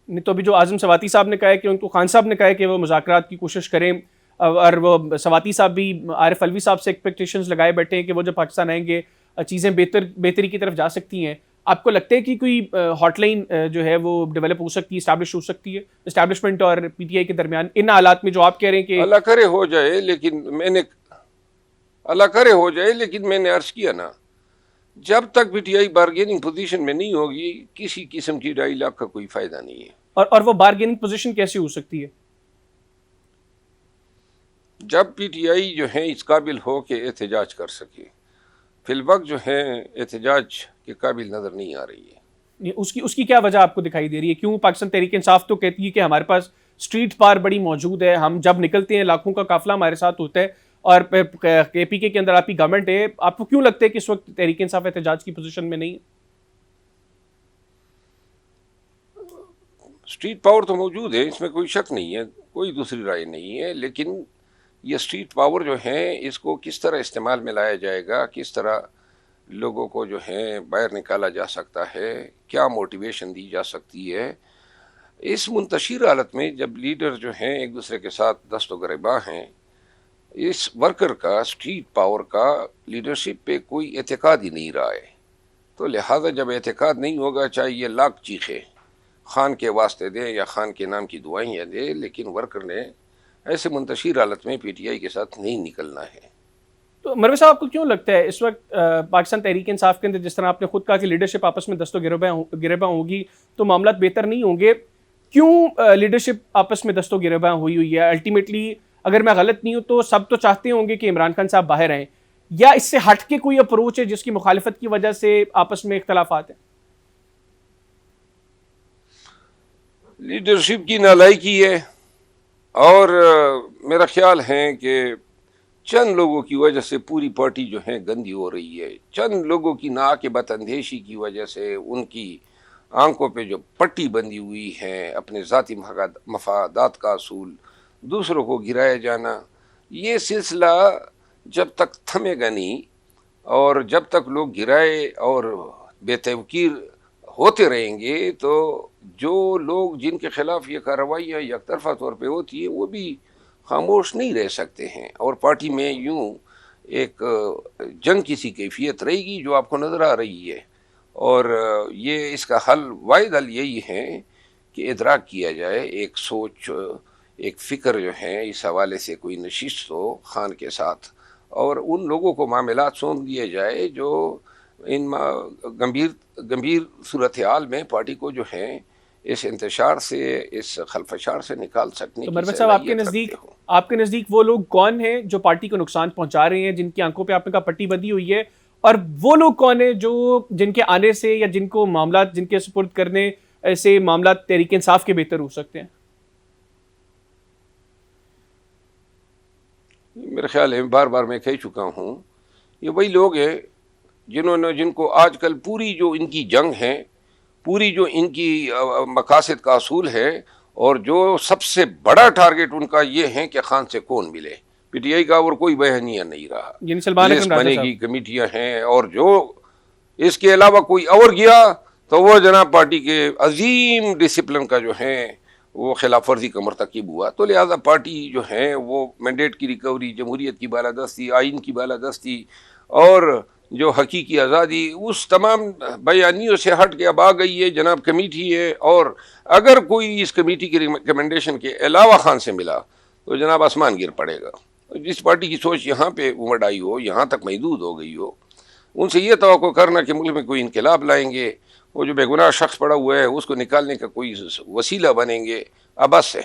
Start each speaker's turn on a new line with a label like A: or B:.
A: نہیں تو ابھی جو اعظم سواتی صاحب نے کہا ہے کہ ان کو خان صاحب نے کہا ہے کہ وہ مذاکرات کی کوشش کریں، اور وہ سواتی صاحب بھی عارف الوی صاحب سے ایکسپیکٹیشنز لگائے بیٹھے ہیں کہ وہ جب پاکستان آئیں گے چیزیں بہتری کی طرف جا سکتی ہیں. آپ کو لگتا ہے کہ کوئی ہاٹ لائن جو ہے وہ ڈیولپ ہو سکتی ہے، اسٹیبلش ہو سکتی ہے اسٹیبلشمنٹ اور پی ٹی آئی کے درمیان ان حالات میں جو آپ کہہ رہے ہیں کہ
B: اللہ کرے ہو جائے، لیکن میں نے عرض کیا نا، جب تک P T I bargaining position میں نہیں ہوگی کسی قسم کی ڈائیلاگ کا کوئی فائدہ نہیں ہے.
A: اور وہ بارگیننگ پوزیشن کیسے ہو سکتی ہے؟
B: جب پی ٹی آئی جو ہے اس قابل ہو کہ احتجاج کر سکے. فی الوقت جو ہے احتجاج کے قابل نظر نہیں آ رہی ہے.
A: اس کی کیا وجہ آپ کو دکھائی دے رہی ہے؟ کیوں پاکستان تحریک انصاف تو کہتی ہے کہ ہمارے پاس اسٹریٹ پار بڑی موجود ہے، ہم جب نکلتے ہیں لاکھوں کا قافلہ ہمارے ساتھ ہوتا ہے، اور کے پی کے اندر آپ کی گورنمنٹ ہے. آپ کو کیوں لگتا ہے کہ اس وقت تحریک انصاف احتجاج کی پوزیشن میں نہیں؟
B: اسٹریٹ پاور تو موجود ہے، اس میں کوئی شک نہیں ہے، کوئی دوسری رائے نہیں ہے، لیکن یہ اسٹریٹ پاور جو ہے اس کو کس طرح استعمال میں لایا جائے گا، کس طرح لوگوں کو جو ہے باہر نکالا جا سکتا ہے، کیا موٹیویشن دی جا سکتی ہے. اس منتشر حالت میں جب لیڈر جو ہیں ایک دوسرے کے ساتھ دست و گریباں ہیں، اس ورکر کا، اسٹریٹ پاور کا لیڈرشپ پہ کوئی اعتقاد ہی نہیں رہا ہے. تو لہٰذا جب اعتقاد نہیں ہوگا، چاہے یہ لاکھ چیخے خان کے واسطے دے یا خان کے نام کی دعائیں دے، لیکن ورکر نے ایسے منتشر حالت میں پی ٹی آئی کے ساتھ نہیں نکلنا ہے.
A: تو مروی صاحب آپ کو کیوں لگتا ہے اس وقت پاکستان تحریک انصاف کے اندر جس طرح آپ نے خود کہا کہ لیڈرشپ آپس میں دست و گریباں ہوگی تو معاملات بہتر نہیں ہوں گے، کیوں لیڈرشپ آپس میں دست و گریباں ہوئی ہے؟ الٹیمیٹلی اگر میں غلط نہیں ہوں تو سب تو چاہتے ہوں گے کہ عمران خان صاحب باہر آئیں، یا اس سے ہٹ کے کوئی اپروچ ہے جس کی مخالفت کی وجہ سے آپس میں اختلافات ہیں؟
B: لیڈرشپ کی نالائکی ہے، اور میرا خیال ہے کہ چند لوگوں کی وجہ سے پوری پارٹی جو ہے گندی ہو رہی ہے. چند لوگوں کی ناقابت اندیشی کی وجہ سے، ان کی آنکھوں پہ جو پٹی بندھی ہوئی ہے، اپنے ذاتی مفادات کا اصول، دوسروں کو گرایا جانا، یہ سلسلہ جب تک تھمے گا نہیں، اور جب تک لوگ گرائے اور بے توقیر ہوتے رہیں گے، تو جو لوگ جن کے خلاف یہ کارروائیاں یک طرفہ طور پہ ہوتی ہے وہ بھی خاموش نہیں رہ سکتے ہیں، اور پارٹی میں یوں ایک جنگ کسی کیفیت رہے گی جو آپ کو نظر آ رہی ہے. اور یہ اس کا واحد حل یہی ہے کہ ادراک کیا جائے، ایک سوچ، ایک فکر جو ہے اس حوالے سے کوئی نشست ہو خان کے ساتھ، اور ان لوگوں کو معاملات سونپ دیے جائے جو ان گمبھیر صورتحال میں پارٹی کو جو ہے اس انتشار سے، اس خلفشار سے نکال سکنے
A: تو
B: کی
A: مروت صاحب
B: صلاحیت رکھتے ہوں.
A: آپ کے نزدیک وہ لوگ کون ہیں جو پارٹی کو نقصان پہنچا رہے ہیں، جن کی آنکھوں پہ آپ نے کہا پٹی بندھی ہوئی ہے، اور وہ لوگ کون ہیں جو جن کے آنے سے یا جن کو معاملات، جن کے سپرد کرنے سے معاملات تحریک انصاف کے بہتر ہو سکتے ہیں؟
B: میرے خیال ہے بار بار میں کہہ چکا ہوں، یہ وہی لوگ ہیں جن کو آج کل پوری جو ان کی جنگ ہے، پوری جو ان کی مقاصد کا اصول ہے، اور جو سب سے بڑا ٹارگٹ ان کا یہ ہے کہ خان سے کون ملے. پی ٹی آئی کا اور کوئی بیانیہ نہیں رہا،
A: یعنی سلمان اکرم
B: لسٹ
A: راجہ
B: بنے
A: صاحب.
B: گی، کمیٹیاں ہیں، اور جو اس کے علاوہ کوئی اور گیا تو وہ جناب پارٹی کے عظیم ڈسپلن کا جو ہے وہ خلاف ورزی کا مرتکب ہوا. تو لہذا پارٹی جو ہے وہ مینڈیٹ کی ریکوری، جمہوریت کی بالادستی، آئین کی بالادستی، اور جو حقیقی آزادی، اس تمام بیانیوں سے ہٹ کے اب آ گئی ہے جناب کمیٹی ہے. اور اگر کوئی اس کمیٹی کی ریکمنڈیشن کے علاوہ خان سے ملا تو جناب آسمان گر پڑے گا. جس پارٹی کی سوچ یہاں پہ امڑ آئی ہو، یہاں تک محدود ہو گئی ہو، ان سے یہ توقع کرنا کہ ملک میں کوئی انقلاب لائیں گے، وہ جو بے گناہ شخص پڑا ہوا ہے اس کو نکالنے کا کوئی وسیلہ بنیں گے، عبث ہے.